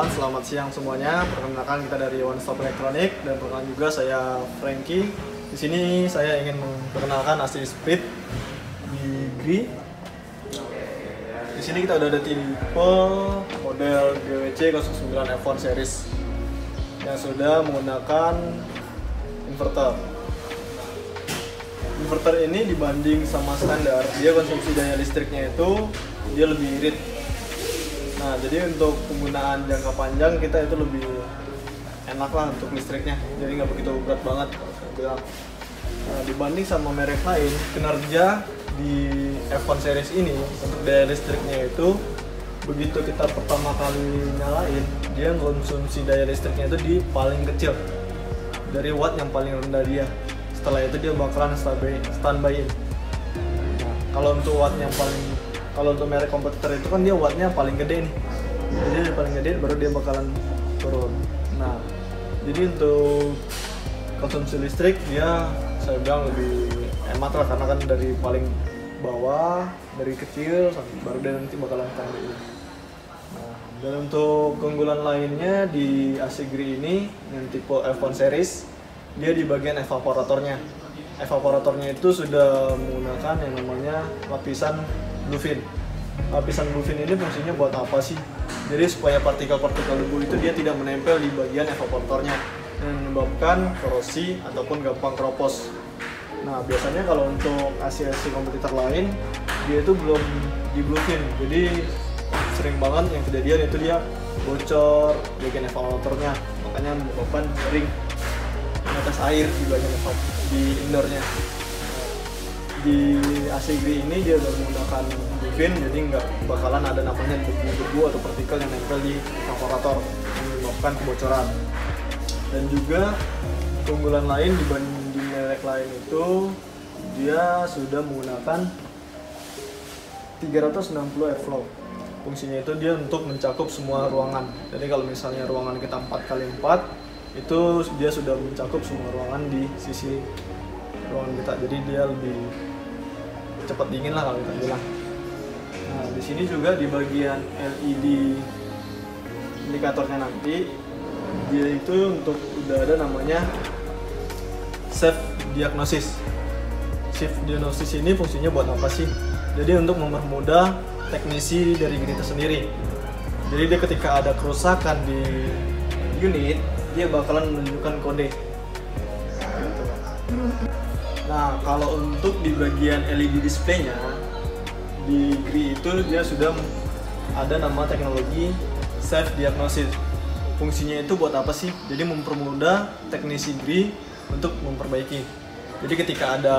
teman-teman, selamat siang semuanya. Perkenalkan kita dari One Stop Electronic dan perkenalkan juga saya Frankie. Di sini saya ingin memperkenalkan AC Speed di GRI. Di sini kita udah ada tipe model GWC 09 F1 series yang sudah menggunakan inverter. Inverter ini dibanding sama standar, dia konsumsi daya listriknya itu dia lebih irit. Nah, jadi untuk penggunaan jangka panjang kita itu lebih enak lah untuk listriknya, jadi nggak begitu berat banget kalau saya bilang. Nah, dibanding sama merek lain, kinerja di F1 series ini untuk daya listriknya itu begitu kita pertama kali nyalain, dia konsumsi daya listriknya itu di paling kecil dari watt yang paling rendah dia. Setelah itu dia bakalan standby. Nah, kalau untuk merek kompetitor itu kan dia wattnya paling gede nih, jadi dia paling gede baru dia bakalan turun. Nah, jadi untuk konsumsi listrik dia saya bilang lebih hemat lah, karena kan dari paling bawah, dari kecil baru dia nanti bakalan standby. Nah, dan untuk keunggulan lainnya di AC GRI ini yang tipe F1 series, dia di bagian evaporatornya. Evaporatornya itu sudah menggunakan yang namanya lapisan bluefin. Lapisan bluefin ini fungsinya buat apa sih? Jadi supaya partikel-partikel debu itu dia tidak menempel di bagian evaporatornya dan menyebabkan korosi ataupun gampang keropos. Nah, biasanya kalau untuk AC-AC kompetitor lain dia itu belum di bluefin, jadi sering banget yang kejadian itu dia bocor bagian evaporatornya, makanya menyebabkan sering menetes air di bagian di indoornya. Di AC GRI ini dia udah menggunakan bluefin, jadi nggak bakalan ada namanya debu-debu atau partikel yang nempel di evaporator yang menyebabkan kebocoran. Dan juga keunggulan lain dibanding merek lain itu dia sudah menggunakan 360 airflow. Fungsinya itu dia untuk mencakup semua ruangan. Jadi kalau misalnya ruangan kita 4x4 itu dia sudah mencakup semua ruangan di sisi ruangan kita, jadi dia lebih cepat dingin lah kalau kita bilang. Nah, di sini juga di bagian LED indikatornya nanti dia itu untuk udah ada namanya Safe Diagnosis. Safe Diagnosis ini fungsinya buat apa sih? Jadi untuk mempermudah teknisi dari GRI itu sendiri. Jadi dia ketika ada kerusakan di unit, dia bakalan menunjukkan kode. Nah, kalau untuk di bagian LED display-nya di GRI itu dia sudah ada nama teknologi Safe Diagnosis. Fungsinya itu buat apa sih? Jadi mempermudah teknisi GRI untuk memperbaiki. Jadi ketika ada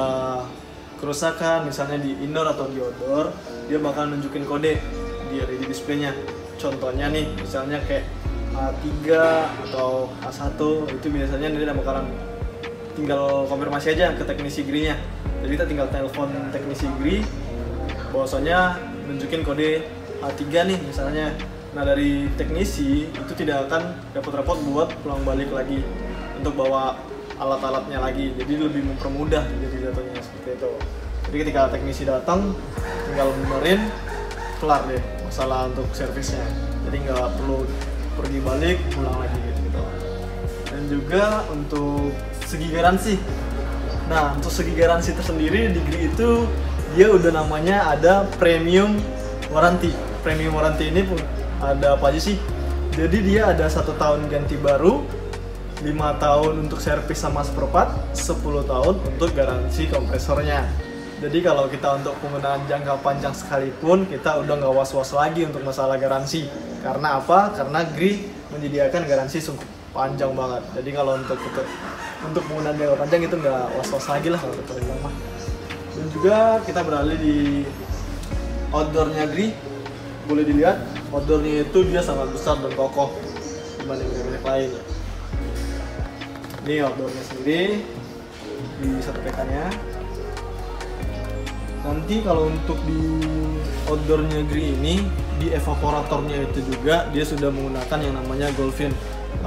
kerusakan misalnya di indoor atau di outdoor, dia bakal nunjukin kode di LED display-nya. Contohnya nih, misalnya kayak A3 atau A1, itu biasanya dia bakalan tinggal konfirmasi aja ke teknisi GRI-nya. Jadi kita tinggal telepon teknisi GRI, bahwasanya nunjukin kode A3 nih misalnya. Nah, dari teknisi itu tidak akan repot-repot buat pulang balik lagi untuk bawa alat-alatnya lagi. Jadi lebih mempermudah jadi jatuhnya seperti itu. Jadi ketika teknisi datang tinggal benerin, kelar deh masalah untuk servisnya. Jadi nggak perlu pergi balik pulang lagi gitu. Dan juga untuk segi garansi. Nah, untuk segi garansi tersendiri di GRI itu dia udah namanya ada premium warranty. Premium warranty ini pun ada apa aja sih? Jadi dia ada 1 tahun ganti baru, 5 tahun untuk servis sama spare part, 10 tahun untuk garansi kompresornya. Jadi kalau kita untuk penggunaan jangka panjang sekalipun, kita udah nggak was-was lagi untuk masalah garansi. Karena apa? Karena GRI menyediakan garansi sungguh panjang banget. Jadi kalau untuk penggunaan jangka panjang itu nggak was-was lagi lah kalau kita bilang mah. Dan juga kita beralih di outdoornya GRI. Boleh dilihat outdoornya itu dia sangat besar dan kokoh dibanding merek lain. Ini outdoornya sendiri di satu PK-nya. Nanti kalau untuk di outdoornya GRI ini, di evaporatornya itu juga dia sudah menggunakan yang namanya Golfin,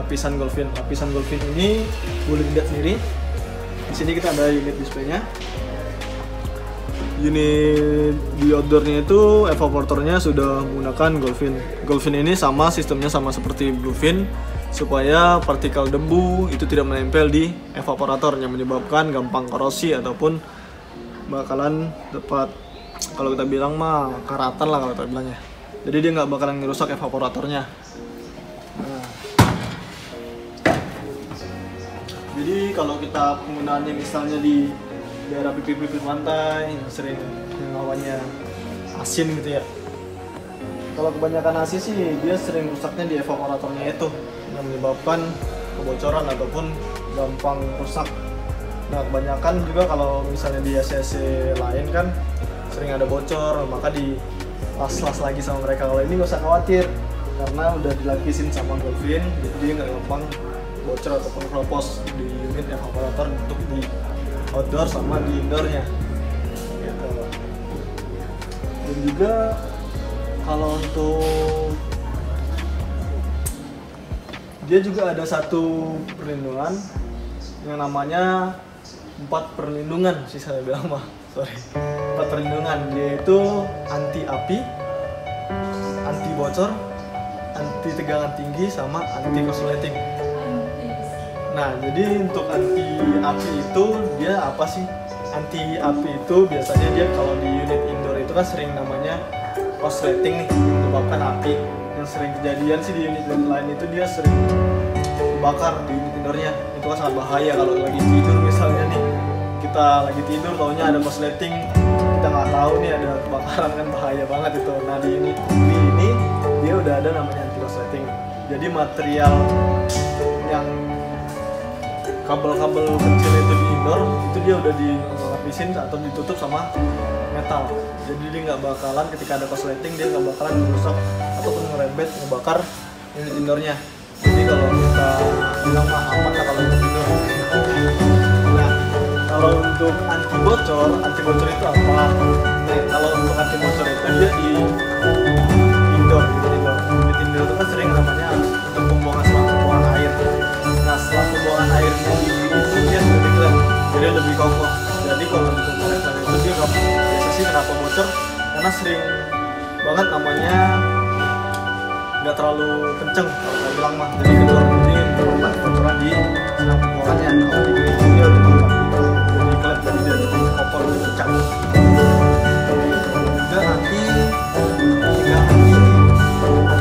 lapisan Golfin. Lapisan Golfin ini boleh dilihat sendiri. Di sini kita ada unit displaynya. unit di outdoornya itu evaporatornya sudah menggunakan Goldfin. Goldfin ini sama sistemnya sama seperti Bluefin, supaya partikel debu itu tidak menempel di evaporator yang menyebabkan gampang korosi ataupun bakalan dapat, kalau kita bilang mah karatan lah kalau kita bilangnya. Jadi dia nggak bakalan ngerusak evaporatornya. Nah, jadi kalau kita penggunaannya misalnya di daerah bibir-bibir pantai yang sering yang awalnya asin gitu ya. Kalau kebanyakan asin sih dia sering rusaknya di evaporatornya itu, yang menyebabkan kebocoran ataupun gampang rusak. Nah kebanyakan juga kalau misalnya di ACC lain kan sering ada bocor, maka di las-las lagi sama mereka. Kalau ini nggak usah khawatir karena udah dilapisin sama Goldfin, jadi dia nggak gampang bocor ataupun keropos di unit evaporator untuk di outdoor sama di indoornya gitu. Dan juga kalau untuk dia juga ada satu perlindungan yang namanya 4 perlindungan sih saya bilang mah, sorry, 4 perlindungan, yaitu anti api, anti bocor, anti tegangan tinggi, sama anti korsleting. Nah, jadi untuk anti api itu dia apa sih? Anti api itu biasanya dia kalau di unit indoor itu kan sering namanya korsleting nih, menyebabkan api. Yang sering kejadian sih di unit lain itu dia sering bakar di unit indoornya. Itu kan sangat bahaya kalau lagi tidur misalnya nih. Kita lagi tidur taunya ada korsleting, kita nggak tahu nih ada kebakaran, kan bahaya banget itu. Nah, di unit ini dia udah ada namanya anti korsleting. Jadi material yang kabel-kabel kecil itu di indoor itu dia udah dilapisin atau ditutup sama metal, jadi dia nggak bakalan ketika ada korsleting dia nggak bakalan merusak ataupun ngerembet ngebakar unit indoornya. Jadi kalau kita bilang mah aman lah kalau unit indoor. Nah kalau untuk anti bocor itu apa? Nah kalau untuk anti bocor itu dia di indoor, unit indoor itu kan sering namanya untuk pembuangan air. Nah setelah pembuangan air itu dia lebih keren, jadi lebih kokoh. Jadi kalau untuk mereka itu dia biasa sih kenapa bocor, karena sering banget namanya nggak terlalu kenceng kalau saya bilang mah. Jadi kedua ini menyebabkan kebocoran di selang pembuangannya. Kalau di green dia udah jadi kelep, jadi dia lebih kokoh, lebih kencang. Juga nanti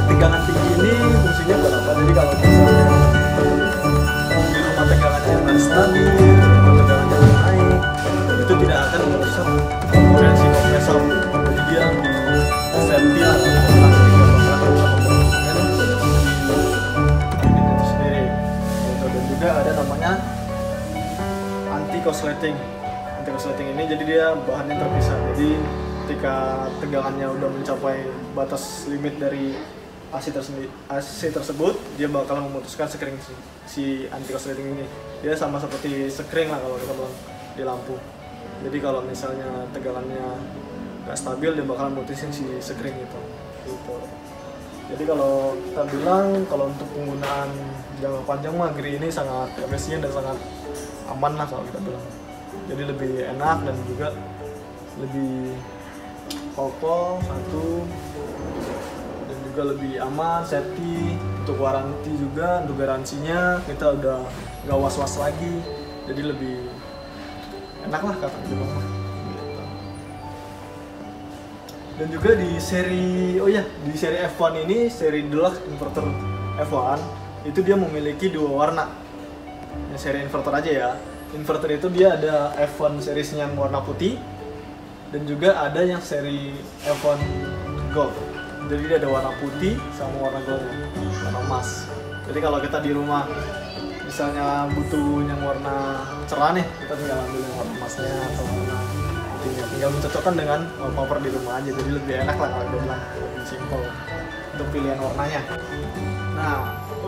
tegangan tinggi ini fungsinya buat apa? Jadi kalau misalnya tegangannya yang stabil, tegangannya yang naik, itu tidak akan merusak komponensi kompresor. Jadi dia safety lah, unit itu sendiri. Dan juga ada namanya anti korsleting. Anti korsleting ini jadi dia bahannya terpisah. Jadi ketika tegangannya udah mencapai batas limit dari AC tersebut, dia bakal memutuskan sekring si anti korsleting ini. Dia sama seperti sekring lah kalau kita bilang di lampu. Jadi kalau misalnya tegangannya nggak stabil, dia bakal memutusin si sekring itu. Gitu. Jadi kalau kita bilang kalau untuk penggunaan jangka panjang mah Gree ini sangat efisien dan sangat aman lah kalau kita bilang. Jadi lebih enak dan juga lebih kokoh satu, juga lebih aman, safety, untuk waranti juga, untuk garansinya kita udah gak was-was lagi, jadi lebih enak lah kata gitu. Dan juga di seri, di seri F1 ini, seri Deluxe Inverter F1 itu dia memiliki 2 warna. Ini seri inverter aja ya. Inverter itu dia ada F1 seriesnya yang warna putih, dan juga ada yang seri F1 Gold. Jadi dia ada warna putih sama warna gold, warna emas. Jadi kalau kita di rumah misalnya butuh yang warna cerah nih, kita tinggal ambil yang warna emasnya atau warna putihnya. Tinggal mencocokkan dengan wallpaper di rumah aja. Jadi lebih enak lah kalau dia bilang, lebih simpel untuk pilihan warnanya. Nah,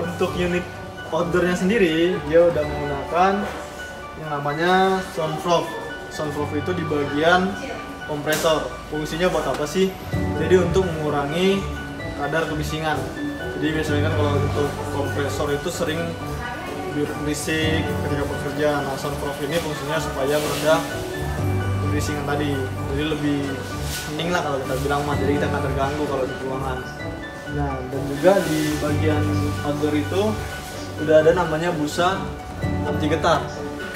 untuk unit outdoornya sendiri, dia udah menggunakan yang namanya soundproof. Soundproof itu di bagian kompresor. Fungsinya buat apa sih? Jadi untuk mengurangi kadar kebisingan. Jadi biasanya kan kalau untuk kompresor itu sering berisik ketika bekerja. Nah, soundproof ini fungsinya supaya meredam kebisingan tadi. jadi lebih hening lah kalau kita bilang mah, jadi kita nggak terganggu kalau di ruangan. Nah, dan juga di bagian outdoor itu udah ada namanya busa anti getar.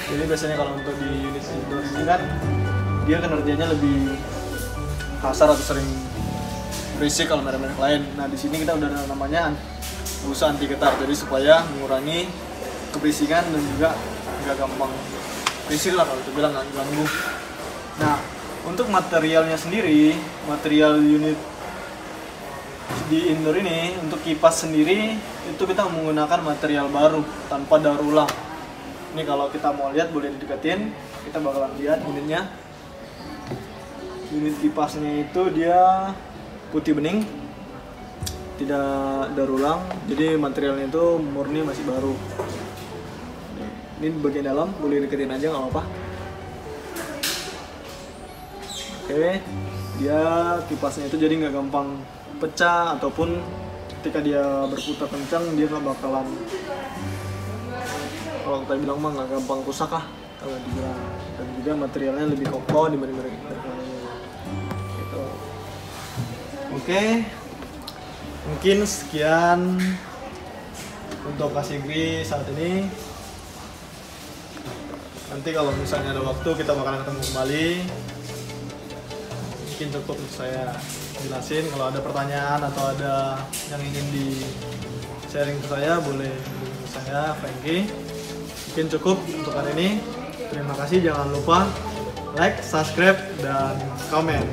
Jadi biasanya kalau untuk di unit indoor ini kan dia kinerjanya lebih kasar atau sering berisik kalau merek-merek lain. Nah, di sini kita udah ada namanya busa anti getar, jadi supaya mengurangi keberisikan dan juga nggak gampang berisik lah kalau itu bilang, nggak ganggu. Nah, untuk materialnya sendiri, material unit di indoor ini untuk kipas sendiri itu kita menggunakan material baru tanpa daur ulang. Ini kalau kita mau lihat boleh dideketin, kita bakalan lihat unitnya. Unit kipasnya itu dia putih bening, tidak daur ulang, jadi materialnya itu murni masih baru. Ini bagian dalam, boleh deketin aja nggak apa-apa. Oke, dia kipasnya itu jadi nggak gampang pecah, ataupun ketika dia berputar kencang dia nggak bakalan, kalau kita bilang mah nggak gampang rusak lah kalau dibilang. Dan juga materialnya lebih kokoh dibanding merek lainnya gitu. Oke, mungkin sekian untuk Casigri saat ini. Nanti kalau misalnya ada waktu kita bakalan ketemu kembali. Mungkin cukup untuk saya jelasin. Kalau ada pertanyaan atau ada yang ingin di sharing ke saya, boleh hubungi saya, Franky. Mungkin cukup untuk hari ini. Terima kasih, jangan lupa like, subscribe, dan komen.